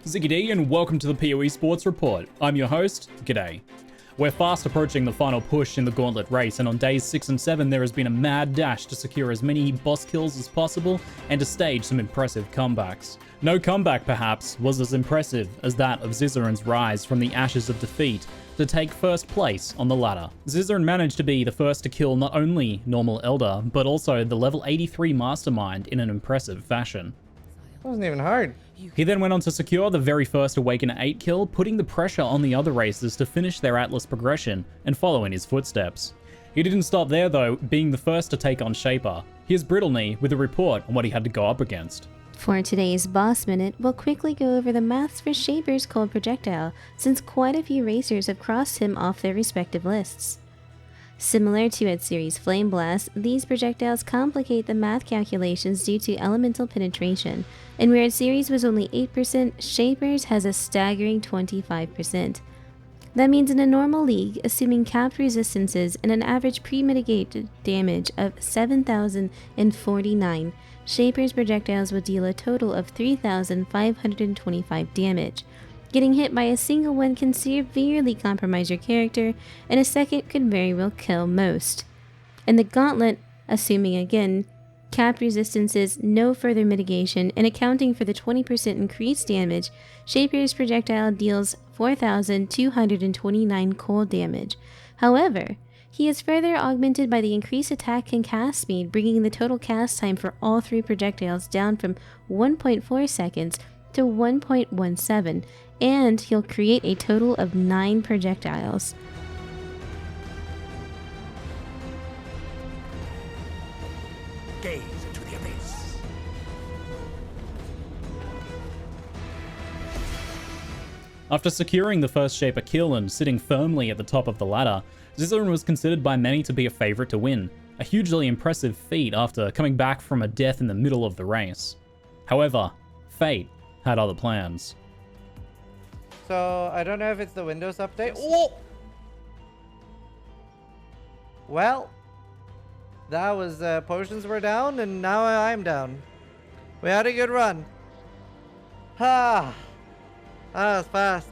ZiggyD and welcome to the PoEsports Report. I'm your host, G'day. We're fast approaching the final push in the Gauntlet race, and on days 6 and 7 there has been a mad dash to secure as many boss kills as possible and to stage some impressive comebacks. No comeback, perhaps, was as impressive as that of Zizaran's rise from the ashes of defeat to take first place on the ladder. Zizaran managed to be the first to kill not only normal Elder, but also the level 83 Mastermind in an impressive fashion. It wasn't even hard. He then went on to secure the very first Awakener 8 kill, putting the pressure on the other racers to finish their Atlas progression and follow in his footsteps. He didn't stop there though, being the first to take on Shaper. Here's Brittleknee with a report on what he had to go up against. For today's Boss Minute, we'll quickly go over the maths for Shaper's cold projectile, since quite a few racers have crossed him off their respective lists. Similar to its series Flame Blast, these projectiles complicate the math calculations due to elemental penetration, and where its series was only 8%, Shaper's has a staggering 25%. That means in a normal league, assuming capped resistances and an average pre-mitigated damage of 7,049, Shaper's projectiles would deal a total of 3,525 damage. Getting hit by a single one can severely compromise your character, and a second could very well kill most. In the Gauntlet, assuming again, capped resistances, no further mitigation, and accounting for the 20% increased damage, Shaper's projectile deals 4,229 cold damage. However, he is further augmented by the increased attack and cast speed, bringing the total cast time for all three projectiles down from 1.4 seconds to 1.17, and he'll create a total of 9 projectiles. Gaze into the abyss. After securing the first Shaper kill and sitting firmly at the top of the ladder, Zizaran was considered by many to be a favourite to win, a hugely impressive feat after coming back from a death in the middle of the race. However, fate had other plans. So, I don't know if it's the Windows update. Oh! Well, that was potions were down, and now I'm down. We had a good run. That was fast.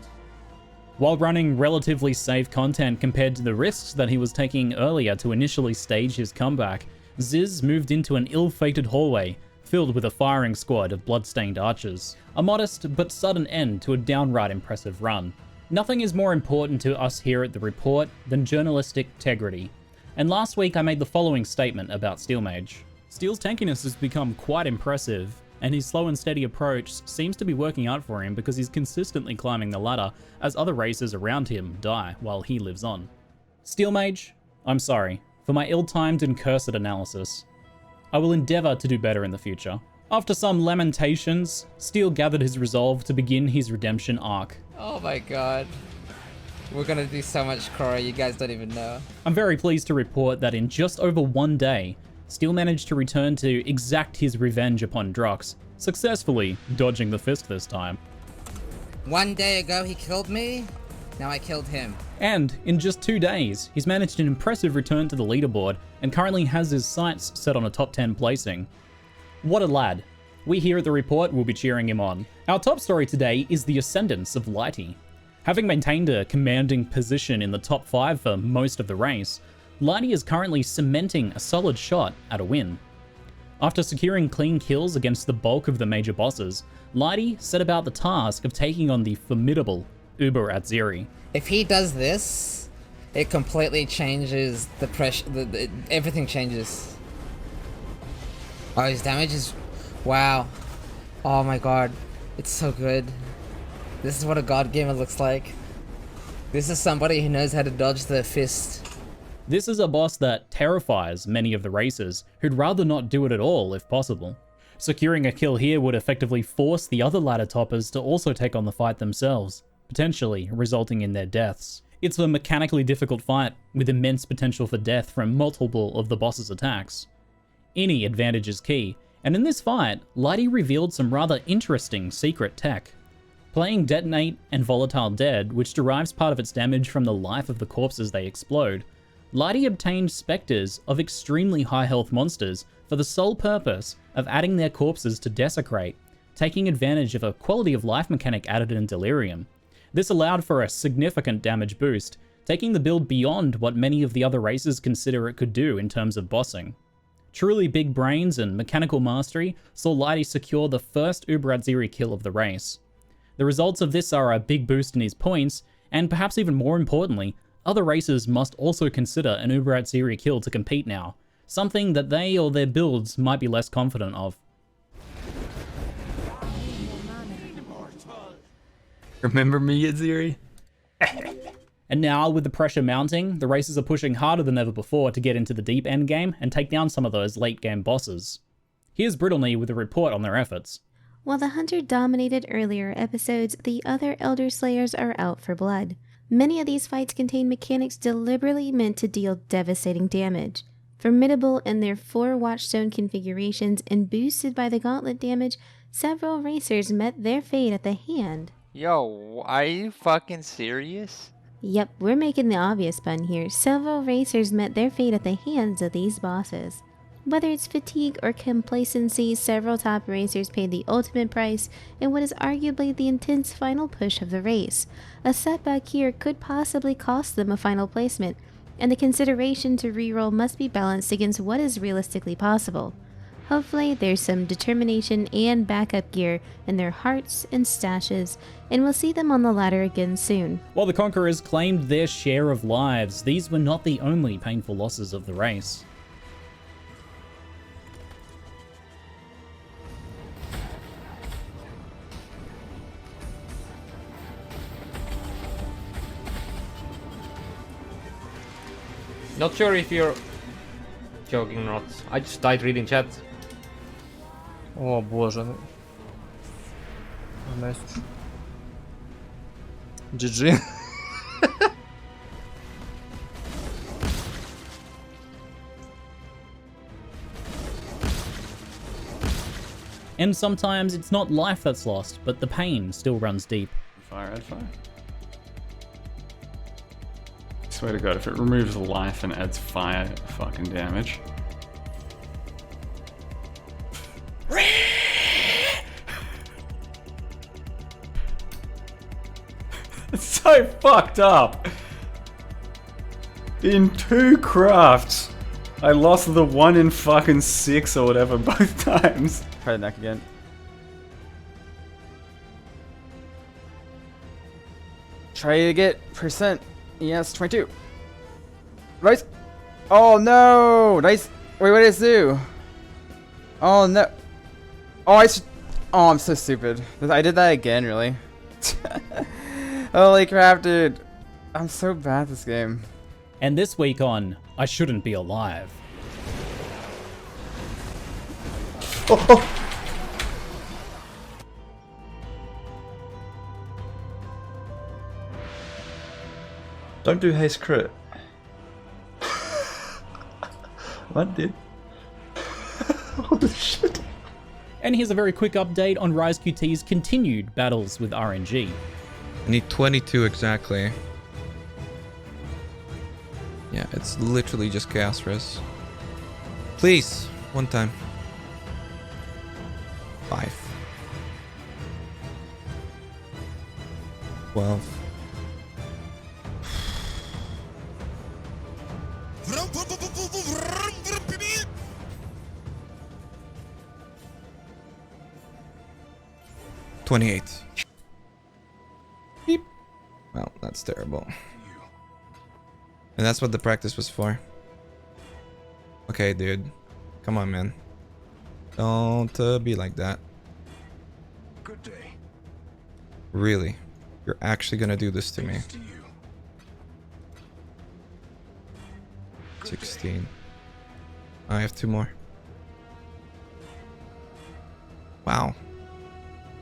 While running relatively safe content compared to the risks that he was taking earlier to initially stage his comeback, Ziz moved into an ill-fated hallway filled with a firing squad of bloodstained archers. A modest but sudden end to a downright impressive run. Nothing is more important to us here at the Report than journalistic integrity. And last week I made the following statement about Steelmage. Steel's tankiness has become quite impressive, and his slow and steady approach seems to be working out for him because he's consistently climbing the ladder as other racers around him die while he lives on. Steelmage, I'm sorry for my ill-timed and cursed analysis. I will endeavour to do better in the future. After some lamentations, Steel gathered his resolve to begin his redemption arc. Oh my god. We're gonna do so much Korra, you guys don't even know. I'm very pleased to report that in just over one day, Steel managed to return to exact his revenge upon Drox, successfully dodging the fist this time. One day ago he killed me, now I killed him. And in just 2 days, he's managed an impressive return to the leaderboard and currently has his sights set on a top 10 placing. What a lad. We here at the Report will be cheering him on. Our top story today is the ascendance of Laidy. Having maintained a commanding position in the top 5 for most of the race, Laidy is currently cementing a solid shot at a win. After securing clean kills against the bulk of the major bosses, Laidy set about the task of taking on the formidable Uber Atziri. If he does this, it completely changes the pressure, everything changes. Oh, his damage is, wow. Oh my god, it's so good. This is what a god gamer looks like. This is somebody who knows how to dodge the fist. This is a boss that terrifies many of the racers, who'd rather not do it at all if possible. Securing a kill here would effectively force the other ladder toppers to also take on the fight themselves, potentially resulting in their deaths. It's a mechanically difficult fight, with immense potential for death from multiple of the boss's attacks. Any advantage is key, and in this fight, Laidy revealed some rather interesting secret tech. Playing Detonate and Volatile Dead, which derives part of its damage from the life of the corpses they explode, Laidy obtained specters of extremely high health monsters for the sole purpose of adding their corpses to Desecrate, taking advantage of a quality of life mechanic added in Delirium. This allowed for a significant damage boost, taking the build beyond what many of the other races consider it could do in terms of bossing. Truly big brains and mechanical mastery saw Laidy secure the first Uberat kill of the race. The results of this are a big boost in his points, and perhaps even more importantly, other racers must also consider an Uberat kill to compete now, something that they or their builds might be less confident of. Remember me, Ziri? And now, with the pressure mounting, the racers are pushing harder than ever before to get into the deep endgame and take down some of those late game bosses. Here's Brittleknee with a report on their efforts. While the Hunter dominated earlier episodes, the other Elder Slayers are out for blood. Many of these fights contain mechanics deliberately meant to deal devastating damage. Formidable in their 4 Watchstone configurations and boosted by the Gauntlet damage, several racers met their fate at the hand. Yo, are you fucking serious? Yep, we're making the obvious pun here. Several racers met their fate at the hands of these bosses. Whether it's fatigue or complacency, several top racers paid the ultimate price in what is arguably the intense final push of the race. A setback here could possibly cost them a final placement, and the consideration to reroll must be balanced against what is realistically possible. Hopefully there's some determination and backup gear in their hearts and stashes, and we'll see them on the ladder again soon. While the Conquerors claimed their share of lives, these were not the only painful losses of the race. Not sure if you're joking or not. I just died reading chat. O Boże. No jest już. GG. And sometimes it's not life that's lost, but the pain still runs deep. Fire, add fire. Swear to God, if it removes life and adds fire fucking damage. It's so fucked up. In 2 crafts, I lost the 1 in fucking 6 or whatever both times. Try the neck again. Try to get percent. Yes, 22. Right? Oh no! Nice. Wait, what did it do? Oh no. Oh, oh, I'm so stupid. I did that again, really. Holy crap, dude. I'm so bad at this game. And this week on I Shouldn't Be Alive. Don't do haste crit. What, dude? Holy shit. And here's a very quick update on RyzeQT's continued battles with RNG. I need 22 exactly. Yeah, it's literally just chaos res. Please, one time. 5. 12. $28. Beep. Well, that's terrible. And that's what the practice was for. Okay, dude. Come on, man. Don't be like that. Good day. Really? You're actually gonna do this to me? 16. I have 2 more. Wow.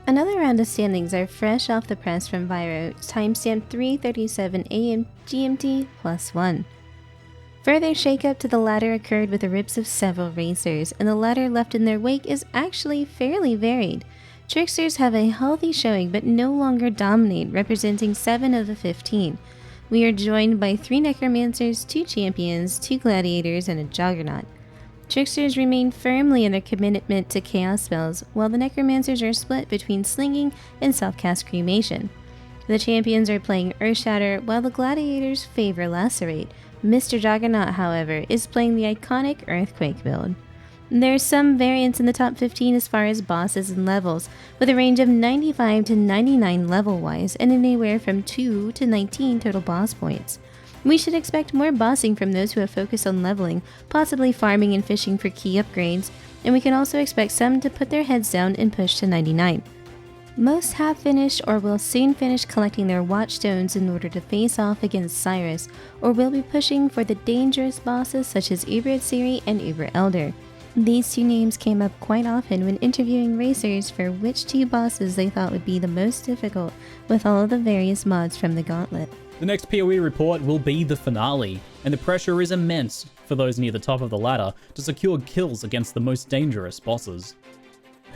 Another round of standings are fresh off the press from Viyro, timestamp 3:37 AM GMT +1. Further shakeup to the ladder occurred with the rips of several racers, and the ladder left in their wake is actually fairly varied. Tricksters have a healthy showing but no longer dominate, representing 7 of the 15. We are joined by 3 Necromancers, 2 Champions, 2 Gladiators, and a Juggernaut. Tricksters remain firmly in their commitment to chaos spells, while the necromancers are split between slinging and self-cast cremation. The champions are playing Earthshatter, while the gladiators favor Lacerate. Mr. Juggernaut, however, is playing the iconic Earthquake build. There's some variance in the top 15 as far as bosses and levels, with a range of 95 to 99 level-wise and anywhere from 2 to 19 total boss points. We should expect more bossing from those who have focused on leveling, possibly farming and fishing for key upgrades, and we can also expect some to put their heads down and push to 99. Most have finished or will soon finish collecting their watchstones in order to face off against Cyrus, or will be pushing for the dangerous bosses such as Uber Siri and Uber Elder. These two names came up quite often when interviewing racers for which two bosses they thought would be the most difficult with all of the various mods from the Gauntlet. The next PoE report will be the finale, and the pressure is immense for those near the top of the ladder to secure kills against the most dangerous bosses.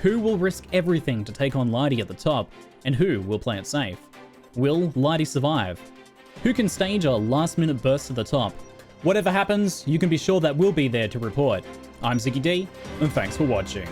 Who will risk everything to take on Laidy at the top, and who will play it safe? Will Laidy survive? Who can stage a last-minute burst to the top? Whatever happens, you can be sure that we'll be there to report. I'm ZiggyD, and thanks for watching.